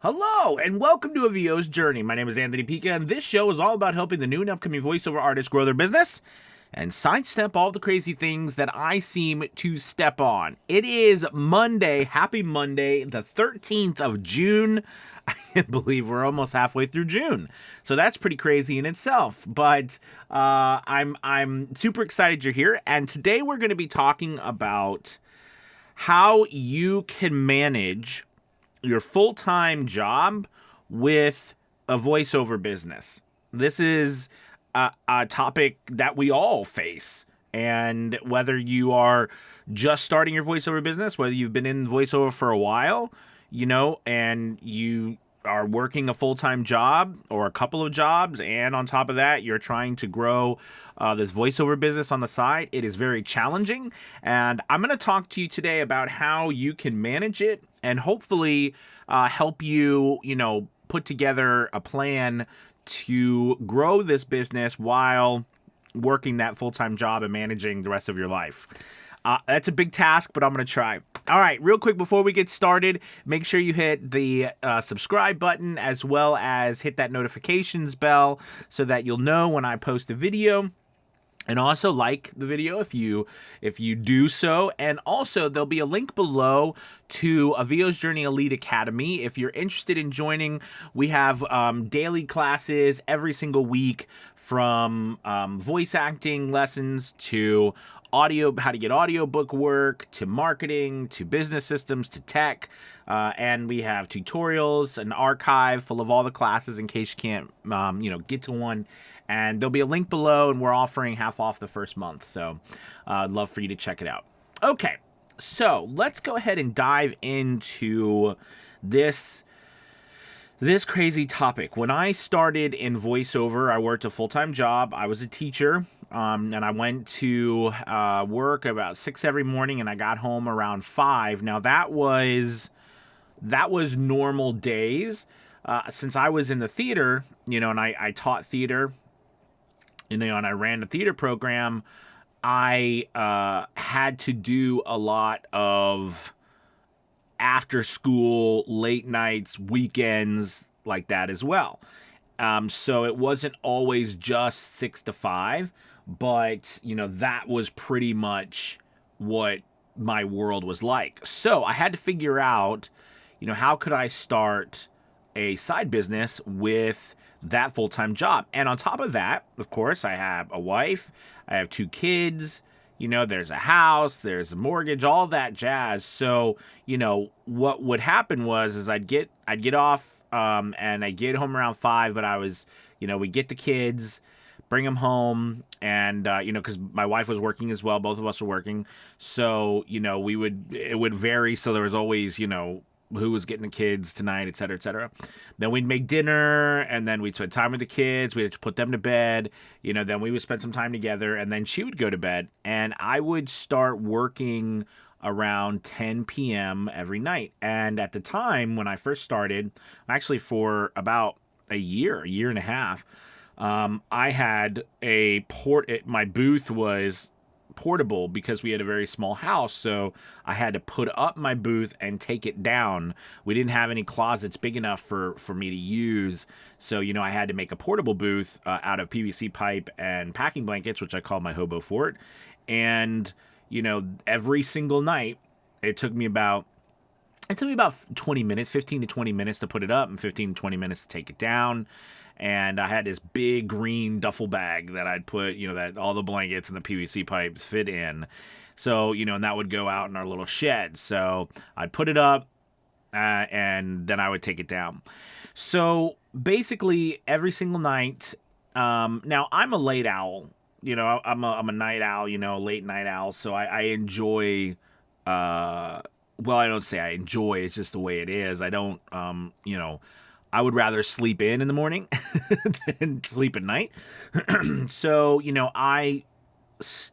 Hello, and welcome to A VO's Journey. My name is Anthony Pica, and this show is all about helping the new and upcoming voiceover artists grow their business and sidestep all the crazy things that I seem to step on. It is Monday, happy Monday, the 13th of June. I can't believe we're almost halfway through June. So that's pretty crazy in itself, but I'm super excited you're here, and today we're going to be talking about how you can manage your full-time job with a voiceover business. This is a topic that we all face. And whether you are just starting your voiceover business, whether you've been in voiceover for a while, and you are working a full-time job or a couple of jobs, and on top of that, you're trying to grow this voiceover business on the side, it is very challenging. And I'm going to talk to you today about how you can manage it and hopefully help you, put together a plan to grow this business while working that full-time job and managing the rest of your life. That's a big task, but I'm going to try. All right, real quick before we get started, make sure you hit the subscribe button as well as hit that notifications bell so that you'll know when I post a video. And also like the video if you do so. And also there'll be a link below to A VO's Journey Elite Academy. If you're interested in joining, we have daily classes every single week, from voice acting lessons to audio, how to get audiobook work, to marketing, to business systems, to tech. And we have tutorials, an archive full of all the classes in case you can't, get to one. And there'll be a link below, and we're offering half off the first month. So I'd love for you to check it out. Okay, so let's go ahead and dive into this crazy topic. When I started in voiceover, I worked a full-time job. I was a teacher, and I went to work about 6 every morning, and I got home around 5. Now, that was normal days. Since I was in the theater, and I taught theater, and I ran a theater program, I had to do a lot of after school, late nights, weekends, like that as well. So it wasn't always just 6 to 5, but that was pretty much what my world was like. So I had to figure out, how could I start a side business with that full-time job. And on top of that, of course, I have a wife, I have 2 kids, there's a house, there's a mortgage, all that jazz. So, what would happen is I'd get off, and I'd get home around 5, but I was, we'd get the kids, bring them home, and, because my wife was working as well, both of us were working. So, it would vary. So there was always, who was getting the kids tonight, et cetera, et cetera. Then we'd make dinner, and then we'd spend time with the kids. We had to put them to bed. Then we would spend some time together, and then she would go to bed, and I would start working around 10 p.m. every night. And at the time when I first started, actually for about a year and a half, I had my booth was portable because we had a very small house, so I had to put up my booth and take it down. We didn't have any closets big enough for me to use, so I had to make a portable booth out of PVC pipe and packing blankets, which I call my hobo fort. And every single night it took me about 20 minutes, 15 to 20 minutes to put it up, and 15 to 20 minutes to take it down. And I had this big green duffel bag that I'd put, that all the blankets and the PVC pipes fit in. So, and that would go out in our little shed. So I'd put it up, and then I would take it down. So basically every single night, now I'm a late owl, I'm a night owl, late night owl. So I enjoy, well, I don't say I enjoy, it's just the way it is. I don't, I would rather sleep in the morning than sleep at night. So, I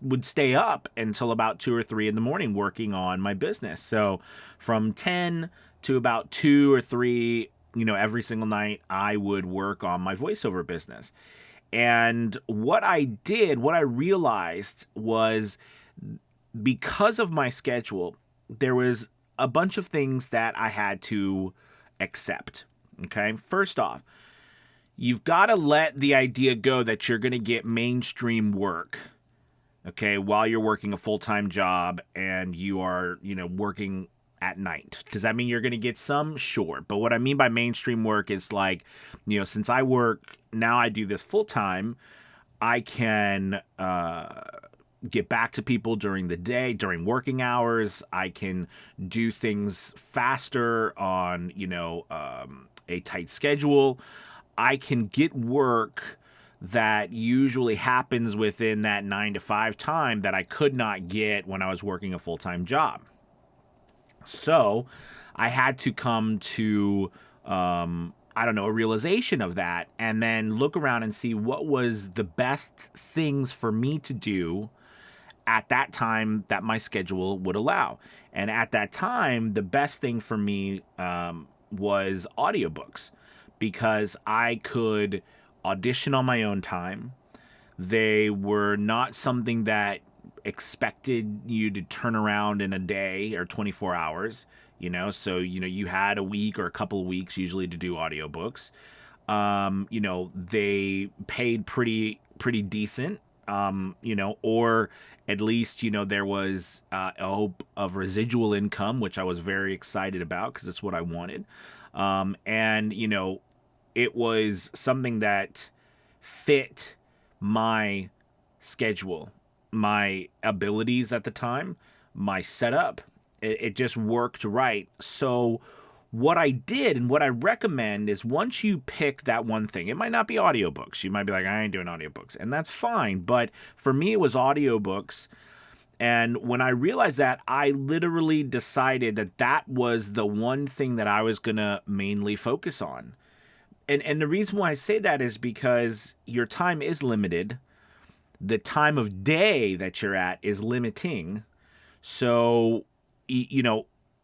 would stay up until about 2 or 3 in the morning working on my business. So from 10 to about 2 or 3, every single night, I would work on my voiceover business. And what I realized was, because of my schedule, there was a bunch of things that I had to accept. Okay, first off, you've got to let the idea go that you're going to get mainstream work, okay, while you're working a full-time job and you are, working at night. Does that mean you're going to get some? Sure. But what I mean by mainstream work is like, since I work, now I do this full-time, I can get back to people during the day, during working hours. I can do things faster on, a tight schedule. I can get work that usually happens within that 9 to 5 time that I could not get when I was working a full-time job. So I had to come to, a realization of that, and then look around and see what was the best things for me to do at that time that my schedule would allow. And at that time, the best thing for me was audiobooks, because I could audition on my own time. They were not something that expected you to turn around in a day or 24 hours, so, you had a week or a couple of weeks usually to do audiobooks. They paid pretty decent, or at least, there was a hope of residual income, which I was very excited about because it's what I wanted. And, it was something that fit my schedule, my abilities at the time, my setup. It just worked right. So what I did and what I recommend is, once you pick that one thing, it might not be audiobooks. You might be like, I ain't doing audiobooks, and that's fine. But for me, it was audiobooks. And when I realized that, I literally decided that that was the one thing that I was going to mainly focus on. And the reason why I say that is because your time is limited. The time of day that you're at is limiting. So,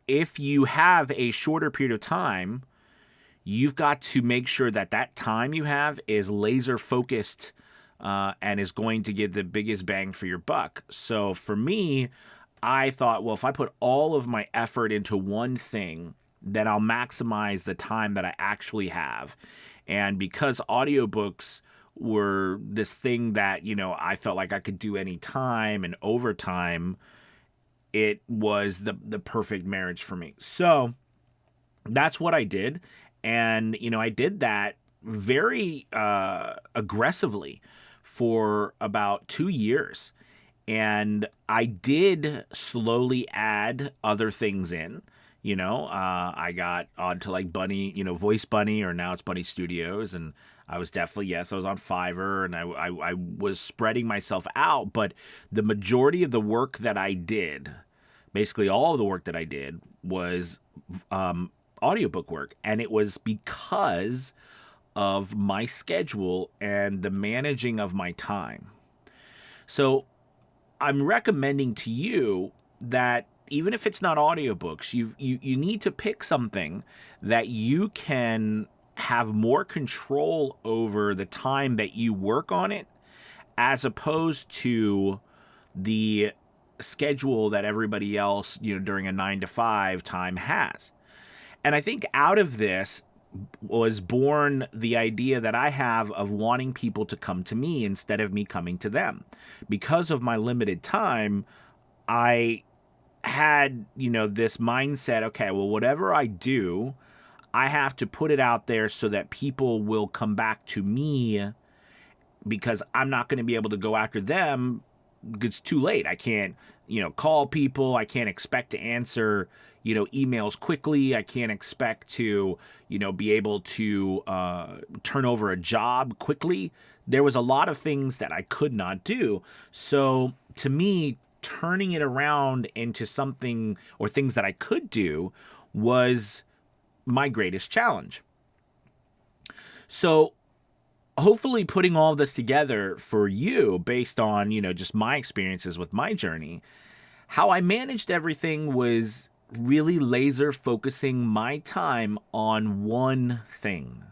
if you have a shorter period of time, you've got to make sure that that time you have is laser focused and is going to give the biggest bang for your buck. So for me, I thought, well, if I put all of my effort into one thing, then I'll maximize the time that I actually have. And because audiobooks were this thing that, I felt like I could do any time and overtime, it was the perfect marriage for me. So that's what I did. And, I did that very aggressively for about 2 years. And I did slowly add other things in. I got onto like Bunny, Voice Bunny, or now it's Bunny Studios. And I was definitely, I was on Fiverr, and I was spreading myself out. But the majority of the work that I did, basically all of the work that I did, was audiobook work. And it was because of my schedule and the managing of my time. So I'm recommending to you that even if it's not audiobooks, you need to pick something that you can have more control over the time that you work on it, as opposed to the schedule that everybody else, during a 9 to 5 time has. And I think out of this was born the idea that I have of wanting people to come to me instead of me coming to them. Because of my limited time, I had, this mindset, okay, well, whatever I do, I have to put it out there so that people will come back to me, because I'm not going to be able to go after them. It's too late. I can't, call people. I can't expect to answer, emails quickly. I can't expect to, be able to turn over a job quickly. There was a lot of things that I could not do. So to me, turning it around into something, or things that I could do, was my greatest challenge. So hopefully putting all this together for you, based on, just my experiences with my journey, how I managed everything was really laser focusing my time on one thing,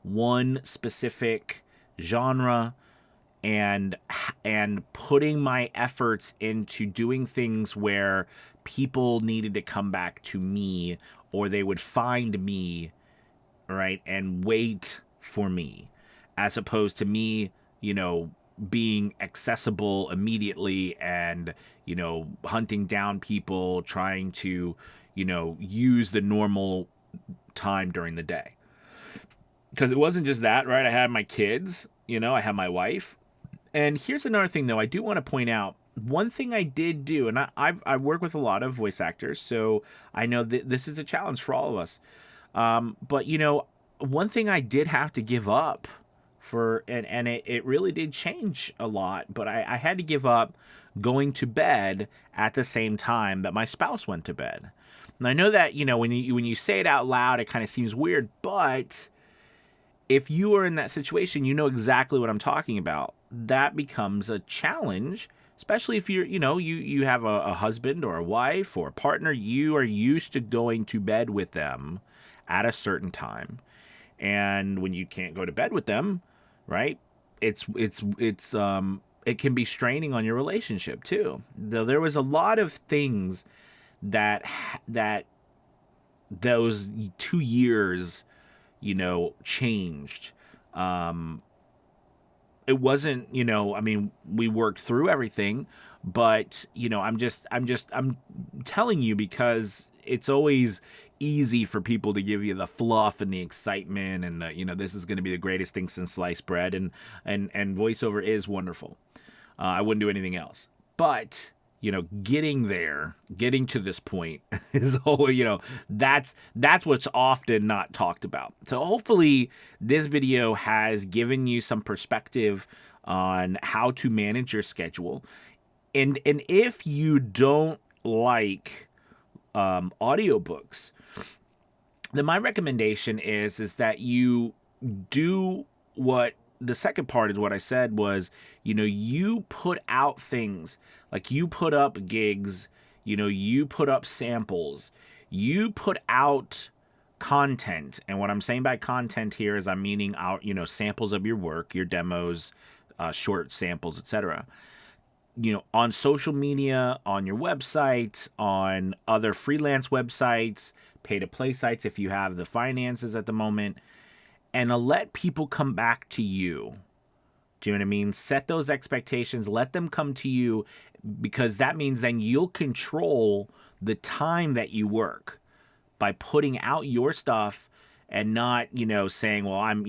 one specific genre, and putting my efforts into doing things where people needed to come back to me, or they would find me right, and wait for me, as opposed to me, being accessible immediately and, hunting down people, trying to, use the normal time during the day. Because it wasn't just that, right? I had my kids, I had my wife. And here's another thing, though, I do want to point out. One thing I did do, and I work with a lot of voice actors, so I know that this is a challenge for all of us. But, one thing I did have to give up and it really did change a lot, but I had to give up going to bed at the same time that my spouse went to bed. And I know that, when you say it out loud, it kind of seems weird, but if you are in that situation, you know exactly what I'm talking about. That becomes a challenge, especially if you have a husband or a wife or a partner. You are used to going to bed with them at a certain time. And when you can't go to bed with them, right, it can be straining on your relationship too. Though there was a lot of things that those 2 years, changed. It wasn't, we worked through everything, but, I'm telling you because it's always easy for people to give you the fluff and the excitement and this is going to be the greatest thing since sliced bread, and voiceover is wonderful. I wouldn't do anything else, but getting to this point is always, that's what's often not talked about. So hopefully this video has given you some perspective on how to manage your schedule. And if you don't like audiobooks, then my recommendation is that you do what the second part is what I said was, you put out things, like you put up gigs, you put up samples, you put out content. And what I'm saying by content here is I'm meaning out, samples of your work, your demos, short samples, etc. On social media, on your website, on other freelance websites, pay-to-play sites if you have the finances at the moment, and let people come back to you. Do you know what I mean? Set those expectations. Let them come to you, because that means then you'll control the time that you work by putting out your stuff and not, saying, well, I'm,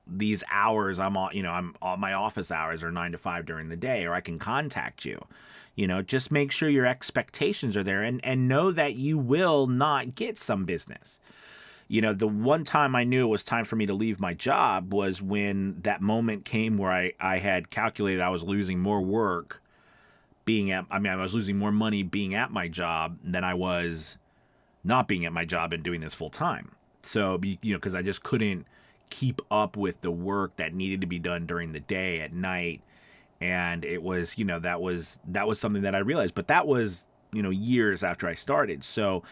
these hours I'm on, I'm all my office hours are 9 to 5 during the day, or I can contact you. Just make sure your expectations are there and know that you will not get some business. The one time I knew it was time for me to leave my job was when that moment came where I had calculated I was losing more work I was losing more money being at my job than I was not being at my job and doing this full time. So, because I just couldn't keep up with the work that needed to be done during the day, at night. And it was, that was something that I realized, but that was, years after I started. So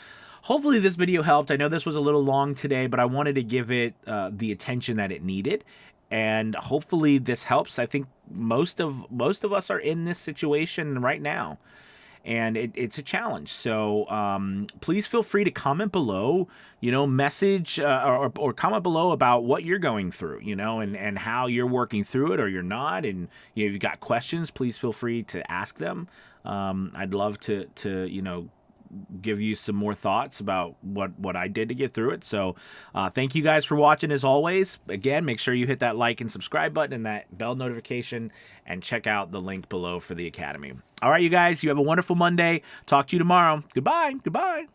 hopefully this video helped. I know this was a little long today, but I wanted to give it the attention that it needed. And hopefully this helps. I think most of us are in this situation right now, and it's a challenge. So please feel free to comment below, message or comment below about what you're going through, and how you're working through it or you're not. And if you've got questions, please feel free to ask them. I'd love to give you some more thoughts about what I did to get through it. So thank you guys for watching. As always, again, make sure you hit that like and subscribe button and that bell notification, and check out the link below for the Academy. All right, you guys, you have a wonderful Monday. Talk to you tomorrow. Goodbye.